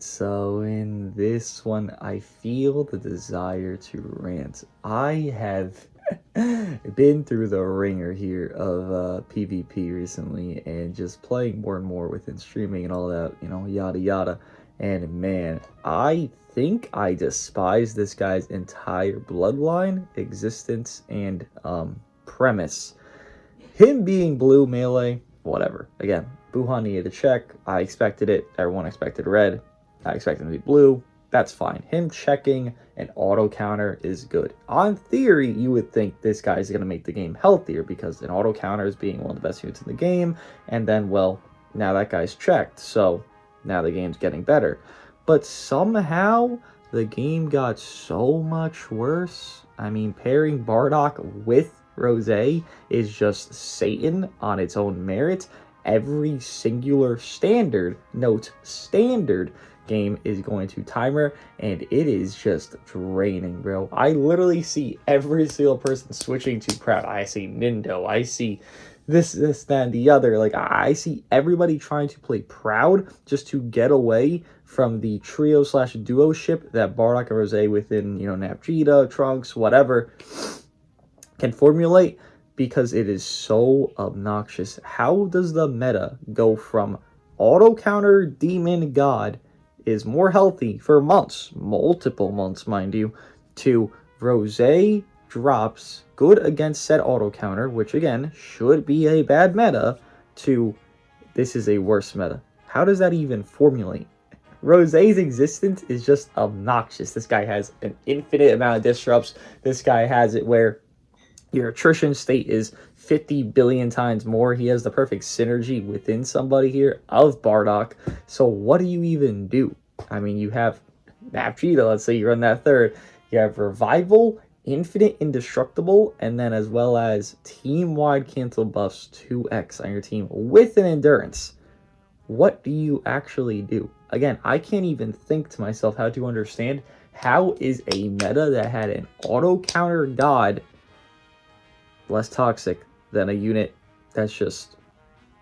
so in this one, I feel the desire to rant. I have been through the ringer here of PvP recently and just playing more and more within streaming and all that, yada yada. And man, I think I despise this guy's entire bloodline, existence, and premise. Him being blue melee, whatever. Again, Buhan needed a check. I expected it. Everyone expected red. I expect him to be blue. That's fine. Him checking an auto counter is good. On theory, you would think this guy is going to make the game healthier because an auto counter is being one of the best units in the game. And then, well, now that guy's checked. So now the game's getting better. But somehow the game got so much worse. I mean, pairing Bardock with Rose is just Satan on its own merit. Every singular standard game is going to timer, and it is just draining, bro. I literally see every single person switching to Proud. I see Nindo. I see this, that, and the other. Like, I see everybody trying to play Proud just to get away from the trio/duo ship that Bardock and Rose within, Napjita, Trunks, whatever, can formulate, because it is so obnoxious. How does the meta go from auto counter demon god is more healthy for months, multiple months, mind you, to Rose drops good against said auto counter, which again should be a bad meta, to this is a worse meta? How does that even formulate? Rose's existence is just obnoxious. This guy has an infinite amount of disrupts. This guy has it where your attrition state is 50 billion times more. He has the perfect synergy within somebody here of Bardock. So what do you even do? I mean, you have Napjita, let's say you run that third. You have Revival, Infinite Indestructible, and then as well as team-wide cancel buffs 2x on your team with an Endurance. What do you actually do? Again, I can't even think to myself how to understand how is a meta that had an auto counter god less toxic than a unit that's just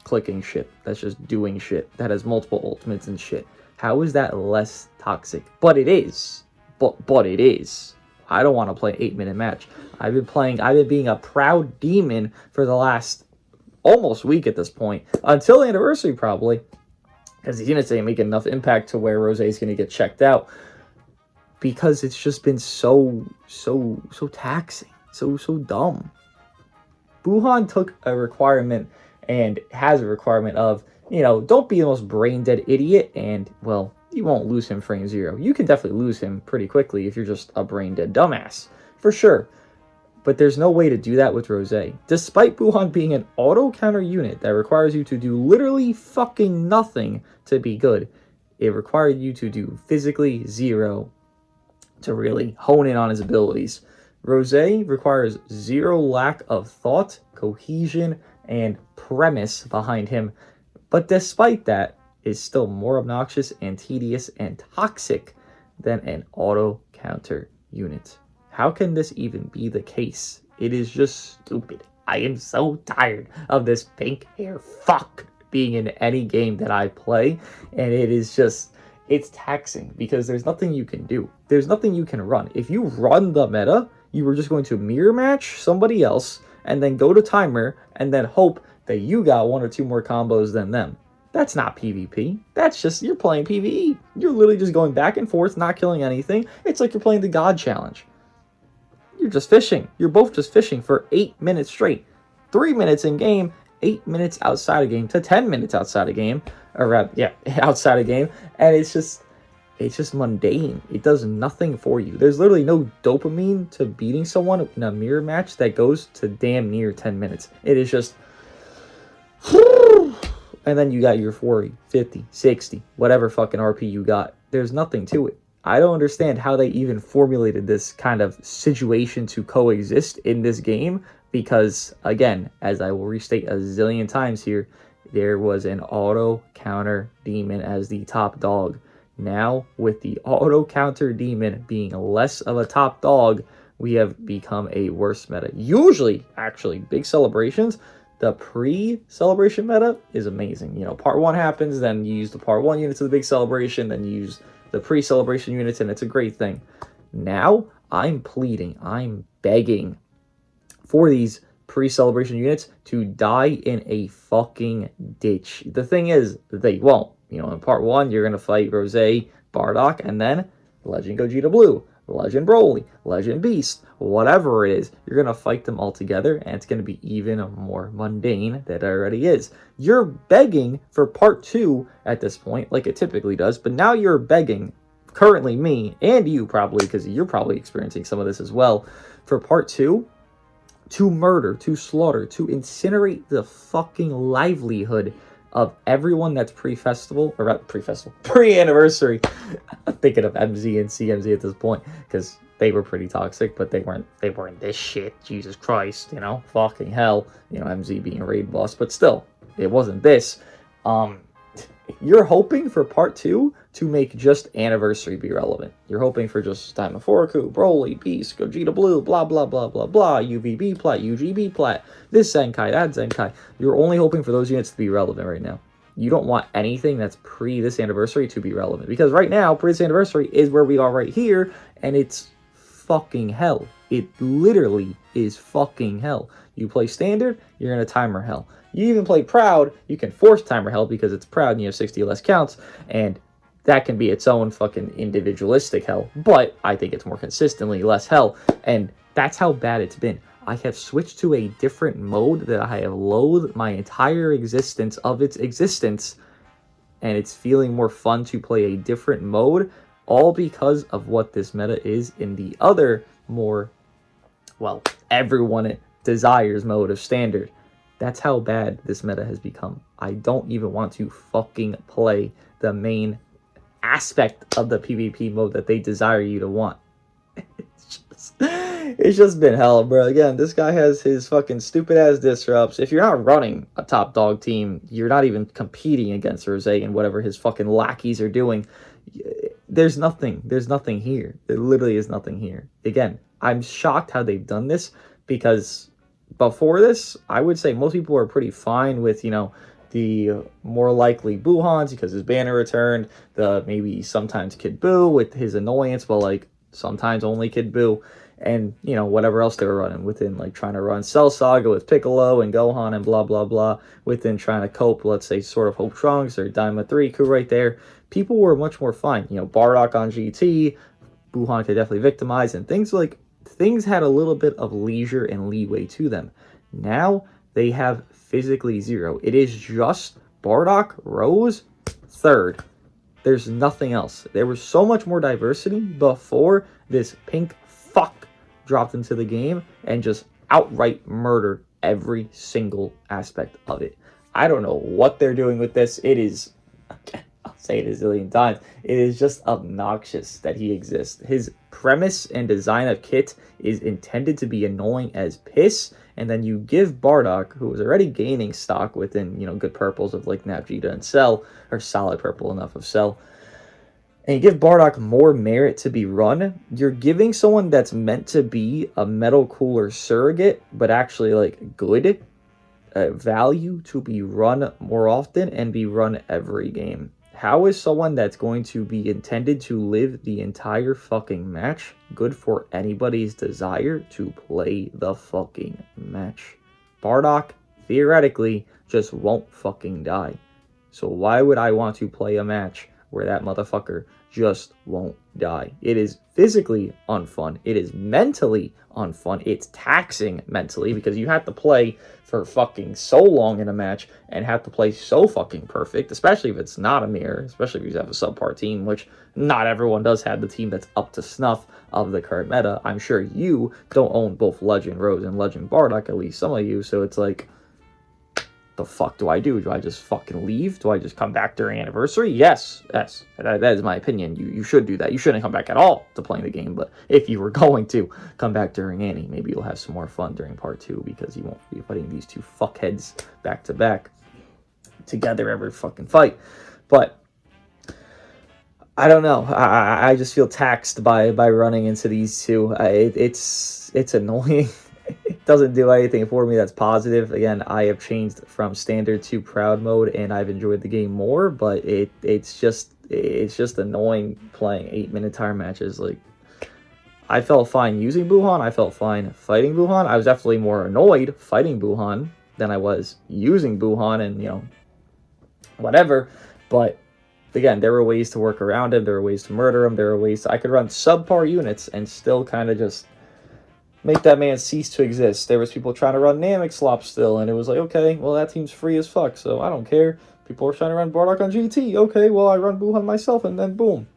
clicking shit, that's just doing shit, that has multiple ultimates and shit. How is that less toxic? But it is. But it is. I don't want to play an 8-minute match. I've been being a Proud demon for the last almost week at this point, until the anniversary probably, because these units ain't making enough impact to where Rose is going to get checked out, because it's just been so taxing, so dumb. Buhan took a requirement and has a requirement of, don't be the most brain-dead idiot, and, well, you won't lose him frame zero. You can definitely lose him pretty quickly if you're just a brain-dead dumbass, for sure. But there's no way to do that with Rose. Despite Buhan being an auto-counter unit that requires you to do literally fucking nothing to be good, it required you to do physically zero to really hone in on his abilities. Rose requires zero lack of thought, cohesion, and premise behind him, but despite that, is still more obnoxious and tedious and toxic than an auto counter unit. How can this even be the case? It is just stupid. I am so tired of this pink hair fuck being in any game that I play, and it's taxing because there's nothing you can do. There's nothing you can run. If you run the meta, you were just going to mirror match somebody else and then go to timer and then hope that you got one or two more combos than them. That's not PvP. That's just, you're playing PvE. You're literally just going back and forth, not killing anything. It's like you're playing the God Challenge. You're just fishing. You're both just fishing for 8 minutes straight. 3 minutes in game, 8 minutes outside of game, to 10 minutes outside of game. Outside of game. And it's just mundane. It does nothing for you. There's literally no dopamine to beating someone in a mirror match that goes to damn near 10 minutes. It is just... and then you got your 40, 50, 60, whatever fucking RP you got. There's nothing to it. I don't understand how they even formulated this kind of situation to coexist in this game, because, again, as I will restate a zillion times here, there was an auto counter demon as the top dog. Now, with the auto counter demon being less of a top dog, we have become a worse meta. Usually, actually, big celebrations, the pre-celebration meta is amazing. You know, part 1 happens, then you use the part 1 units of the big celebration, then you use the pre-celebration units, and it's a great thing. Now, I'm pleading, I'm begging for these pre-celebration units to die in a fucking ditch. The thing is, they won't. You know, in part 1, you're going to fight Rose, Bardock, and then Legend Gogeta Blue, Legend Broly, Legend Beast, whatever it is, you're going to fight them all together, and it's going to be even more mundane than it already is. You're begging for part 2 at this point, like it typically does, but now you're begging, currently me, and you probably, because you're probably experiencing some of this as well, for part 2, to murder, to slaughter, to incinerate the fucking livelihood of everyone that's pre-festival, or not pre-festival, pre-anniversary. I'm thinking of MZ and CMZ at this point, because they were pretty toxic, but they weren't this shit. Jesus Christ, you know, fucking hell. You know, MZ being a raid boss, but still, it wasn't this. You're hoping for part 2 to make just anniversary be relevant. You're hoping for just Diamond Foraku, Broly, Beast, Gogeta Blue, blah, blah, blah, blah, blah, UVB plat, UGB plat, this Zenkai, that Zenkai. You're only hoping for those units to be relevant right now. You don't want anything that's pre this anniversary to be relevant. Because right now, pre this anniversary is where we are right here, and it's fucking hell. It literally is fucking hell. You play standard, you're in a timer hell. You even play proud, you can force timer hell because it's proud and you have 60 less counts, and that can be its own fucking individualistic hell. But I think it's more consistently less hell, and that's how bad it's been. I have switched to a different mode that I have loathed my entire existence of its existence, and it's feeling more fun to play a different mode, all because of what this meta is in the other more, well, everyone desires mode of standard. That's how bad this meta has become. I don't even want to fucking play the main aspect of the PvP mode that they desire you to want. It's just been hell, bro. Again, this guy has his fucking stupid ass disrupts. If you're not running a top dog team, you're not even competing against Rose and whatever his fucking lackeys are doing. There's nothing here. There literally is nothing here. Again, I'm shocked how they've done this, because before this, I would say most people are pretty fine with, you know, the more likely Buhans because his banner returned, the maybe sometimes Kid Buu with his annoyance, but like sometimes only Kid Buu, and you know, whatever else they were running within, like trying to run Cell Saga with Piccolo and Gohan and blah blah blah, within trying to cope, let's say, sort of Hope Trunks or Daima 3 crew right there. People were much more fine. You know, Bardock on GT, Buhan could definitely victimize, and things had a little bit of leisure and leeway to them. Now they have physically zero. It is just Bardock, Rose, third. There's nothing else. There was so much more diversity before this pink fuck dropped into the game and just outright murdered every single aspect of it. I don't know what they're doing with this. It is, I'll say it a zillion times, it is just obnoxious that he exists. His premise and design of kit is intended to be annoying as piss, and then you give Bardock, who was already gaining stock within, you know, good purples of like Vegeta and Cell, or solid purple enough of Cell, and you give Bardock more merit to be run. You're giving someone that's meant to be a metal cooler surrogate, but actually like good value to be run more often and be run every game. How is someone that's going to be intended to live the entire fucking match good for anybody's desire to play the fucking match? Bardock, theoretically, just won't fucking die. So why would I want to play a match where that motherfucker just won't die? It is physically unfun. It is mentally unfun. It's taxing mentally because you have to play for fucking so long in a match and have to play so fucking perfect, especially if it's not a mirror, especially if you have a subpar team, which not everyone does have the team that's up to snuff of the current meta. I'm sure you don't own both Legend Rose and Legend Bardock, at least some of you, so it's like, the fuck do I do? Do I just fucking leave? Do I just come back during anniversary? Yes, that is my opinion. You should do that. You shouldn't come back at all to playing the game, but if you were going to come back during Annie, maybe you'll have some more fun during part 2 because you won't be fighting these two fuckheads back to back together every fucking fight. But I don't know. I just feel taxed by running into these two. It's annoying. doesn't do anything for me that's positive. Again, I have changed from standard to proud mode, and I've enjoyed the game more. But it's just annoying playing 8-minute time matches. Like, I felt fine using Buhan. I felt fine fighting Buhan. I was definitely more annoyed fighting Buhan than I was using Buhan, and whatever. But again, there were ways to work around him. There were ways to murder him. There were ways I could run subpar units and still kind of just make that man cease to exist. There was people trying to run Namek Slop still, and it was like, okay, well, that team's free as fuck, so I don't care. People were trying to run Bardock on GT. Okay, well, I run Buhan myself, and then boom.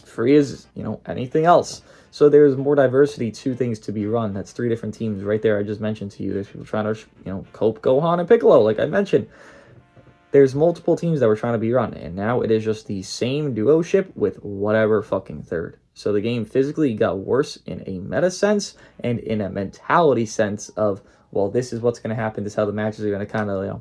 Free as, anything else. So there's more diversity to things to be run. That's 3 different teams right there I just mentioned to you. There's people trying to, cope Gohan and Piccolo, like I mentioned. There's multiple teams that were trying to be run, and now it is just the same duo ship with whatever fucking third. So the game physically got worse in a meta sense and in a mentality sense of, well, this is what's going to happen. This is how the matches are going to kind of,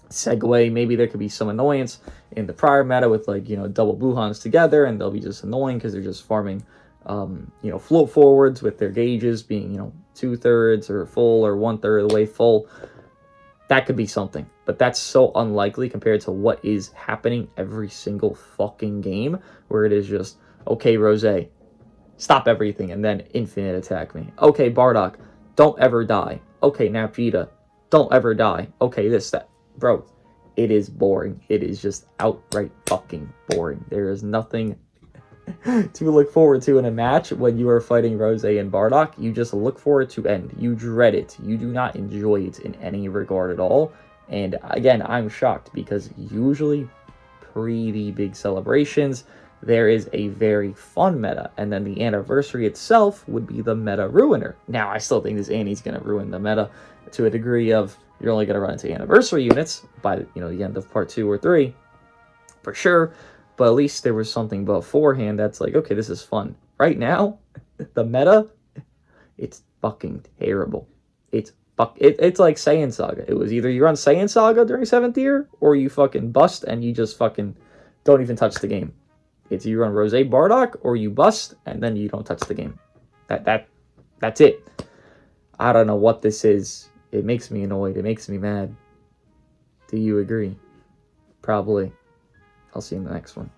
segue. Maybe there could be some annoyance in the prior meta with, double Buhans together, and they'll be just annoying because they're just farming, float forwards with their gauges being, 2/3 or full or 1/3 of the way full. That could be something, but that's so unlikely compared to what is happening every single fucking game, where it is just, okay, Rose, stop everything and then infinite attack me. Okay, Bardock, don't ever die. Okay, Napjita, don't ever die. Okay, this, that. Bro, it is boring. It is just outright fucking boring. There is nothing to look forward to in a match when you are fighting Rose and Bardock. You just look for it to end. You dread it. You do not enjoy it in any regard at all. And again, I'm shocked because usually pre the big celebrations, there is a very fun meta, and then the anniversary itself would be the meta ruiner. Now, I still think this Annie's going to ruin the meta to a degree of you're only going to run into anniversary units by the end of part 2 or 3, for sure. But at least there was something beforehand that's like, okay, this is fun. Right now, the meta, it's fucking terrible. It's like Saiyan Saga. It was either you run Saiyan Saga during 7th year, or you fucking bust and you just fucking don't even touch the game. It's you run Rose Bardock, or you bust and then you don't touch the game. That's it. I don't know what this is. It makes me annoyed. It makes me mad. Do you agree? Probably. I'll see you in the next one.